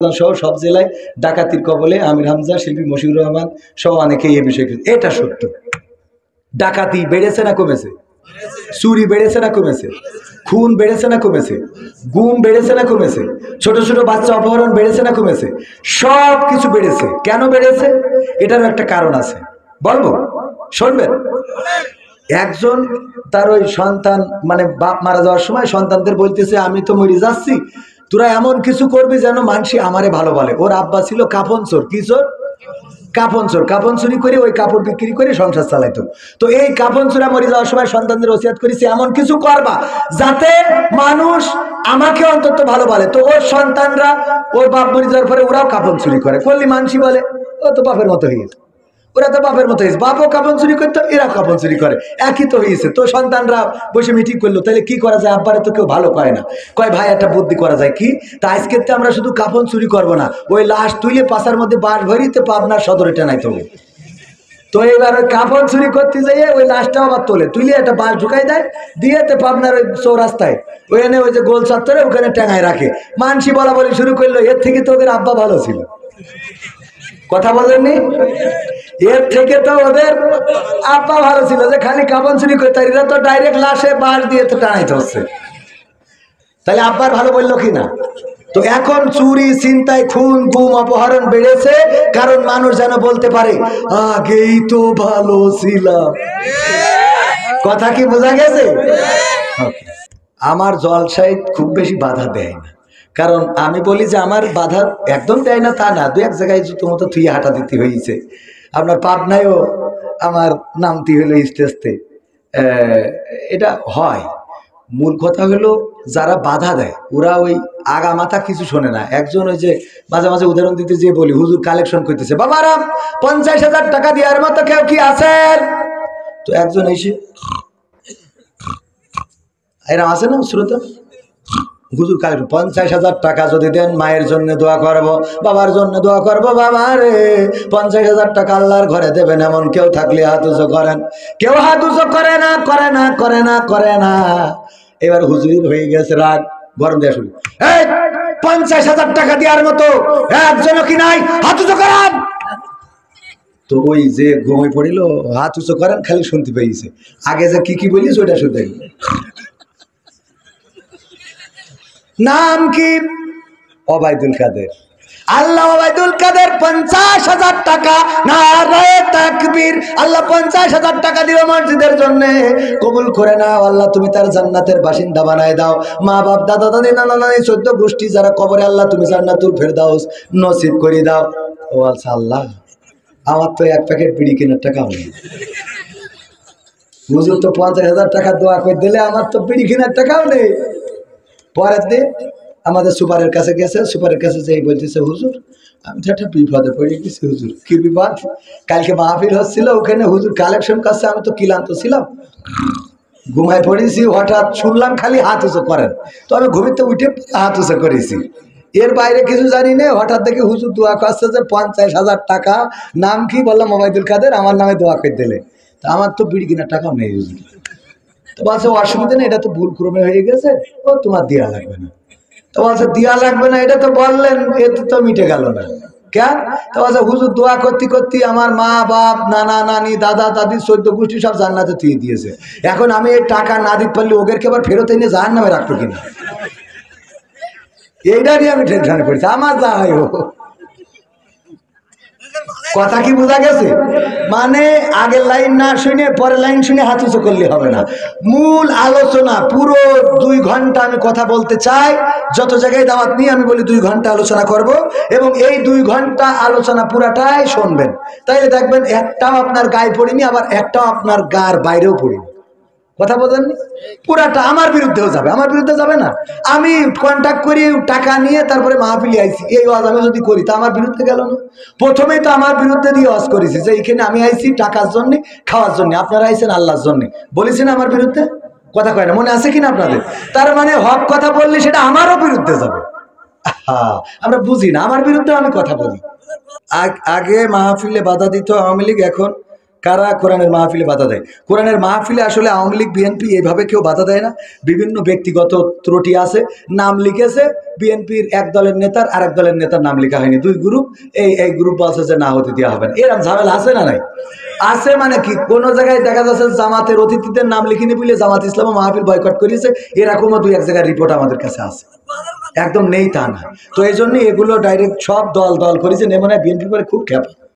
সহ সব জেলায় ডাকাতির কবলে আমির হামজা, শিল্পী মশিউর রহমান সহ অনেকেই এই বিষয়ে। এটা সত্য। ডাকাতি বেড়েছে না কমেছে? চুরি বেড়েছে না কমেছে? খুন বেড়েছে না কমেছে? গুম বেড়েছে না কমেছে? ছোট ছোট বাচ্চা অপহরণ বেড়েছে না কমেছে? সব কিছু বেড়েছে। কেন বেড়েছে? এটার একটা কারণ আছে, বলবো, শুনবেন। একজন তার ওই সন্তান, মানে বাপ মারা যাওয়ার সময় সন্তানদের বলতেছে, আমি তো মরে যাচ্ছি, তোরা এমন কিছু করবি যেন মানুষ আমারে ভালো বলে। ওর আব্বা ছিল কাফন চোর। কি চোর? কাফন চোর। কাফন চুরি করে ওই কাপড় বিক্রি করে সংসার চালাইতো। তো এই কাফন চোরা মরে যাওয়ার সময় সন্তানদের ওসিয়াত করেছে, এমন কিছু করবা যাতে মানুষ আমাকে অন্তত ভালো বলে। তো ওর সন্তানরা ওর বাপ মরে যাওয়ার পরে ওরাও কাফন চুরি করে, করলি মানসি বলে ও তো বাপের মতো হয়ে গেছে। ওরা তো বাপের মতো হয়েছে, বাপও কাপন চুরি করতো, এরা কাপন চুরি করে, একই তো হয়েছে। তো সন্তানরা বসে মিটিং করলো, তাহলে কি করা যায়? আব্বারে তো কেউ ভালো কয় না, কয় ভাই একটা বুদ্ধি করা যায় কি, তা আজকে আমরা শুধু কাপন চুরি করবো না, ওই লাশ তুলে পাশার মধ্যে বাস ভরিতে পাবনার সদরে টেনাইতে হবে। তো এবার ওই কাপন চুরি করতে যাইয়ে ওই লাশটাও আবার তোলে, তুলে একটা বাস ঢুকাই দেয়, দিয়ে তো পাবনার ওই চৌরাস্তায় ওখানে ওই যে গোল চত্বরে ওখানে টেঙায় রাখে। মানসি বলা বলি শুরু করলো, এর থেকে তো ওদের আব্বা ভালো ছিল। কথা বলেননি? এর থেকে তো ওদের আব্বা ভালো ছিল, যে খালি কাপন চুরি করতে, এরা তো ডাইরেক্ট লাশে বাঁশ দিয়ে তো টানাইতে হচ্ছে। তাহলে আব্বার ভালো বললো কিনা? তো এখন চুরি, ছিনতাই, খুন, গুম, অপহরণ বেড়েছে, কারণ মানুষ যেন বলতে পারে আগেই তো ভালো ছিলাম। কথা কি বোঝা গেছে? আমার জলসায় খুব বেশি বাধা দেয় না, কারণ আমি বলি যে আমার বাধা একদম দেয় না তা না, দু এক জায়গায় জুতো মতো থুয়ে হাঁটা দিতে হয়েছে। আপনার পাবনায়ও আমার নামতি হলো স্টেজতে, এটা হয়। মূল কথা হলো যারা বাধা দেয় ওরা ওই আগা মাথা কিছু শোনে না। একজন ওই যে মাঝে মাঝে উদাহরণ দিতে যে বলি, হুজুর কালেকশন করতেছে, বাবারা 50,000 টাকা দেওয়ার মতো কেউ কি আছেন? তো একজন এসে এরা আছে না শ্রোতা, হুজুর কালে 50,000 টাকা যদি দেন মায়ের জন্য দোয়া করবো, বাবার জন্য দোয়া করবো। বাবা রে 50,000 টাকা আল্লাহর ঘরে দেবেন, এমন কেউ থাকলে হাত উঁচু করেন। কেউ হাত উঁচু করে না, করে না, করে না, করে না। এবার হুজুর হয়ে গেছে রাগ, গরম দেওয়া শুরু, এই 50,000 টাকা দেওয়ার মতো একজনও কি নাই, হাত উঁচু করেন। তো ওই যে ঘুমিয়ে পড়িল, হাত উঁচু করেন খালি শুনতে পেয়েছে, আগে যে কি বলিস ওইটা শুনতে। নাম কি? ওবায়দুল কাদের। আল্লাহ ওবায়দুল কাদের 50,000 টাকা, নারায়ে তাকবীর। আল্লাহ 50,000 টাকা দিল মসজিদের জন্য, কবুল করে নাও আল্লাহ, তুমি তার জান্নাতের বাসিন্দা বানায় দাও। মা বাপ, দাদা দাদি, নানা নানি, 14 গোষ্ঠী যারা কবরে, আল্লাহ তুমি জান্নাতুল ফেরদাউস নসিব করে দাও। ও আচ্ছা আল্লাহ, আমার তো এক প্যাকেট বিড়ি কেনার টাকাও নেই। হুজুর তো 50,000 টাকা দোয়া করে দিলে, আমার তো বিড়ি কেনার টাকাও নেই। পরের দিন আমাদের সুপারের কাছে গেছে, সুপারের কাছে যেই বলতেছে, হুজুর আমি তো একটা বিপদে পড়ে গেছি। হুজুর কি বিপদ? কালকে মাহফিল হচ্ছিল, ওখানে হুজুর কালেকশন করছে, আমি তো ক্লান্ত ছিলাম, ঘুমায় পড়েছি, হঠাৎ শুনলাম খালি হাত উঁচু করেন। তো আমি ঘুমিতে উঠে হাত উঁচু করেছি, এর বাইরে কিছু জানি না। হঠাৎ দেখে হুজুর দোয়া করছে যে 50,000 টাকা। নাম কি? বললাম ওবায়দুল কাদের, আমার নামে দোয়া করে দিলে। তা আমার তো বিড়ি কেনার টাকাও নেই হুজুর। তো বলছে অসুবিধা নেই, এটা তো ভুল ক্রমে হয়ে গেছে, ও তোমার দেওয়া লাগবে না। তো বলছে দেওয়া লাগবে না, এটা তো বললেন, এতে তো মিটে গেল না কেন? তো বলছে হুজুর দোয়া করতে করতে আমার মা বাপ, নানা নানি, দাদা দাদি, 14 গোষ্ঠী সব জান্নাতে থুয়ে দিয়েছে। এখন আমি এই টাকা না দিতে পারলে ওদেরকে আবার ফেরত এনে জাহান্নামে রাখবো কিনা, এইটা নিয়ে আমি টেনশনে পড়েছি। আমার যা হয় হোক। কথা কি বোঝা গেছে? মানে আগের লাইন না শুনে পরের লাইন শুনে হাত উঁচু করলে হবে না। মূল আলোচনা পুরো 2 ঘন্টা আমি কথা বলতে চাই। যত জায়গায় দাওয়াত নিয়ে আমি বলি 2 ঘন্টা আলোচনা করব, এবং এই 2 ঘন্টা আলোচনা পুরাটাই শুনবেন। তাইলে দেখবেন একটাও আপনার গায়ে পড়িনি, আবার একটাও আপনার গার বাইরেও পড়িনি। কথা বলেন, পুরাটা আমার বিরুদ্ধেও যাবে। আমার বিরুদ্ধে যাবে না, আমি কন্ট্যাক্ট করি টাকা নিয়ে তারপরে মাহফিলে আইছি, এই ওয়াজ আমি যদি করি তা আমার বিরুদ্ধে গেল না? প্রথমেই তো আমার বিরুদ্ধে দিয়ে ওয়াজ করেছি যে এখানে আমি আইছি টাকার জন্য, খাওয়ার জন্য, আপনারা আইছেন আল্লাহর জন্য, বলেছি না আমার বিরুদ্ধে? কথা কয় না, মনে আছে কিনা আপনাদের? তার মানে হক কথা বললে সেটা আমারও বিরুদ্ধে যাবে। আমরা বুঝি না, আমার বিরুদ্ধে আমি কথা বলি। আগে মাহফিলে বাধা দিত আওয়ামী লীগ, এখন কারা কোরআনের মাহফিলে বাধা দেয়? কোরআনের মাহফিলে আসলে আওয়ামী লীগ বিএনপি এইভাবে কেউ বাধা দেয় না। বিভিন্ন ব্যক্তিগত ত্রুটি আছে, নাম লিখেছে বিএনপির এক দলের নেতার আরেক দলের নেতার নাম লেখা হয়নি, দুই গ্রুপ, এই গ্রুপ বলছে যে না হতে দেওয়া হবে না। এরকম ঝামেলা আছে না নাই? আছে মানে কি, কোন জায়গায় দেখা যাচ্ছে জামাতের অতিথিদের নাম লিখিনি বলে জামাত ইসলাম মাহফিল বয়কট করেছে, এরকমও দুই এক জায়গায় রিপোর্ট আমাদের কাছে আছে। একদম নেই তা না। তো এই জন্য এগুলো ডাইরেক্ট সব দল করেছে, নেমনে বিএনপি করে খুব খ্যাপা।